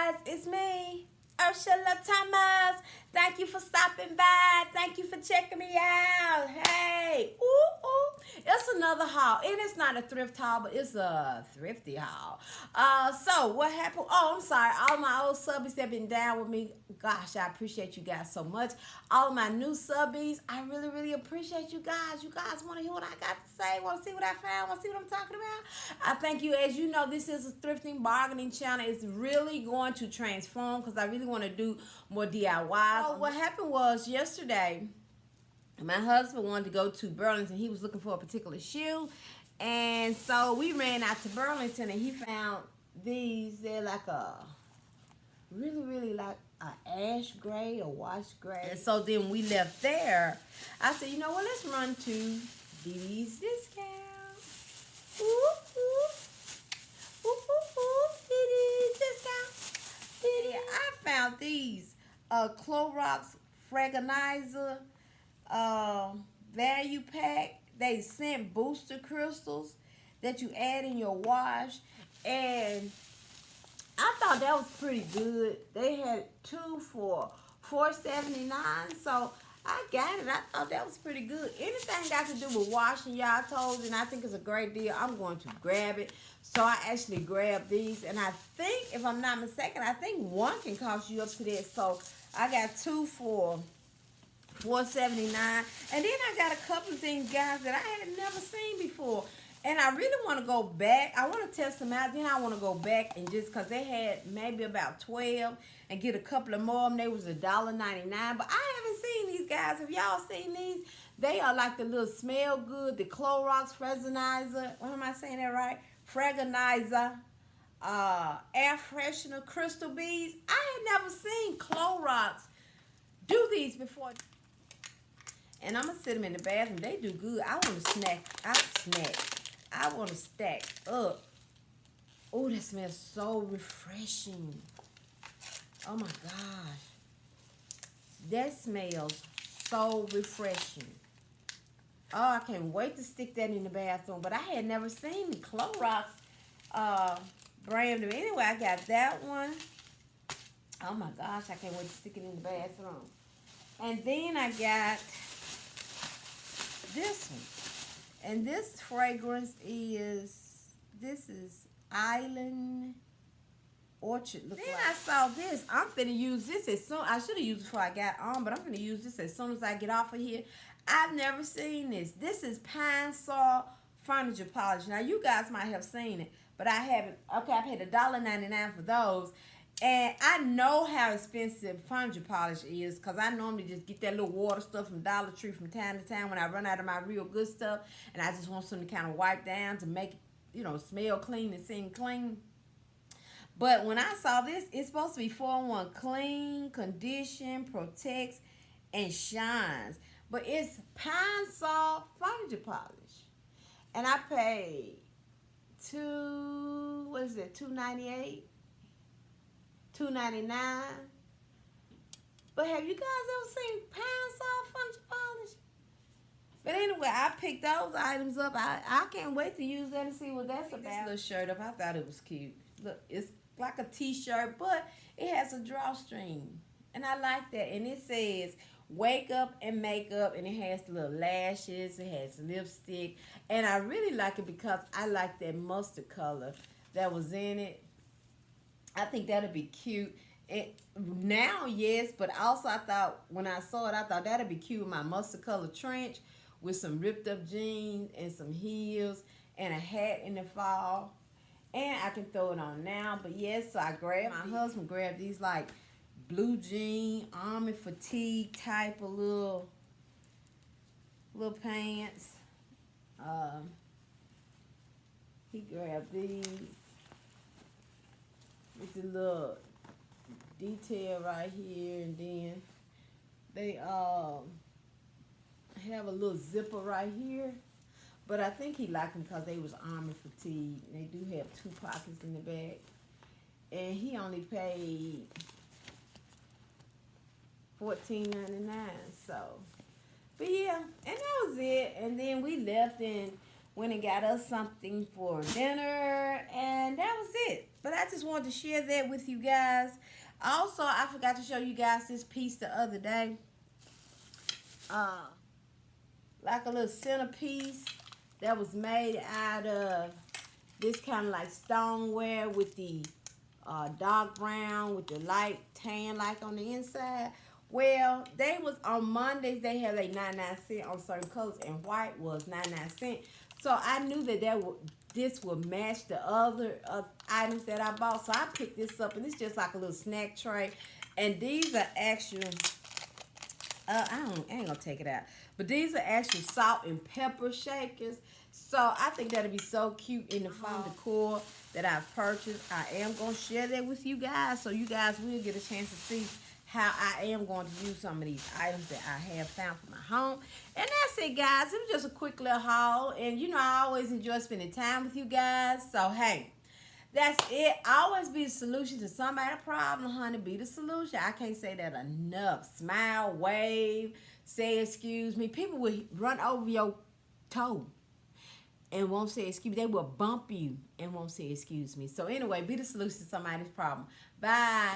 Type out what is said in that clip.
guys, it's me, Ursula Thomas. Thank you for stopping by. Thank you for checking me out. Hey, ooh, ooh. It's another haul. And it's not a thrift haul, but it's a thrifty haul. So what happened? Oh, I'm sorry. All my old subbies that been down with me. Gosh, I appreciate you guys so much. All my new subbies, I really, really appreciate you guys. You guys want to hear what I got to say? Want to see what I found? Want to see what I'm talking about? I thank you. As you know, this is a thrifting bargaining channel. It's really going to transform because I really want to do more DIYs. So what happened was yesterday, my husband wanted to go to Burlington. He was looking for a particular shoe. And so we ran out to Burlington and he found these. They're like a really, really like a ash gray or wash gray. And so then we left there. I said, you know what, let's run to DD's Discount. Ooh, ooh. Ooh, ooh, ooh. DD's Discount. DD. I found these Clorox Fragranizer value pack. They sent booster crystals that you add in your wash, and I thought that was pretty good. They had 2 for $4.79, so I got it. I thought that was pretty good. Anything got to do with washing y'all toes, and I think it's a great deal, I'm going to grab it. So I actually grabbed these, and I think, if I'm not mistaken, I think one can cost you up to that. So I got 2 for $4.79, and then I got a couple of things, guys, that I had never seen before, and I really want to go back. I want to test them out. Then I want to go back and just because they had maybe about 12 and get a couple of more of them. They was $1.99, but I haven't seen these, guys. Have y'all seen these? They are like the little smell good, the Clorox Fragranizer. What am I saying that right? Fragranizer. Air freshener crystal beads. I had never seen Clorox do these before. And I'm going to sit them in the bathroom. They do good. I want to snack. I want to stack up. Oh, that smells so refreshing. Oh, my gosh. That smells so refreshing. Oh, I can't wait to stick that in the bathroom. But I had never seen the Clorox brand. Anyway, I got that one. Oh, my gosh. I can't wait to stick it in the bathroom. And then I got this one, and this fragrance is Island Orchard. Then I saw this. I'm finna use this as soon. I should have used it before I got on, but I'm finna use this as soon as I get off of here. I've never seen this. This is Pine Sol furniture polish. Now you guys might have seen it, but I haven't. Okay, I paid $1.99 for those. And I know how expensive furniture polish is because I normally just get that little water stuff from Dollar Tree from time to time when I run out of my real good stuff. And I just want something to kind of wipe down to make it, you know, smell clean and seem clean. But when I saw this, it's supposed to be 4-in-1: clean, condition, protects, and shines. But it's Pine Sol furniture polish. And I paid $2.98? $2.99. But have you guys ever seen Pine Sol furniture polish? But anyway, I picked those items up. I can't wait to use that and see what that's about. This little shirt up, I thought it was cute. Look, it's like a t-shirt, but it has a drawstring. And I like that. And it says wake up and makeup, and it has the little lashes, it has lipstick. And I really like it because I like that mustard color that was in it. I think that'll be cute. And now, yes, but also I thought when I saw it, I thought that'd be cute with my mustard color trench with some ripped up jeans and some heels and a hat in the fall. And I can throw it on now. But yes, so I grabbed, my husband grabbed these like blue jean, army fatigue type of little pants. He grabbed these with the little detail right here, and then they have a little zipper right here. But I think he liked them because they was army fatigue. They do have 2 pockets in the back. And he only paid $14.99. So, but yeah, and that was it. And then we left and went and got us something for dinner, and that was it. But I just wanted to share that with you guys. Also, I forgot to show you guys this piece the other day. Uh, like a little centerpiece that was made out of this kind of like stoneware with the dark brown with the light tan like on the inside. Well, they was on Mondays. They had like 99 cents on certain colors, and white was 99 cents. So I knew this would match the other items that I bought. So I picked this up, and it's just like a little snack tray. And these are actual. I ain't gonna take it out, but these are actual salt and pepper shakers. So I think that'll be so cute in the fall decor that I've purchased. I am gonna share that with you guys, so you guys will get a chance to see how I am going to use some of these items that I have found for my home. And that's it, guys. It was just a quick little haul, and you know I always enjoy spending time with you guys. So hey. That's it. Always be the solution to somebody's problem, honey. Be the solution. I can't say that enough. Smile, wave, say excuse me. People will run over your toe and won't say excuse me. They will bump you and won't say excuse me. So anyway, be the solution to somebody's problem. Bye.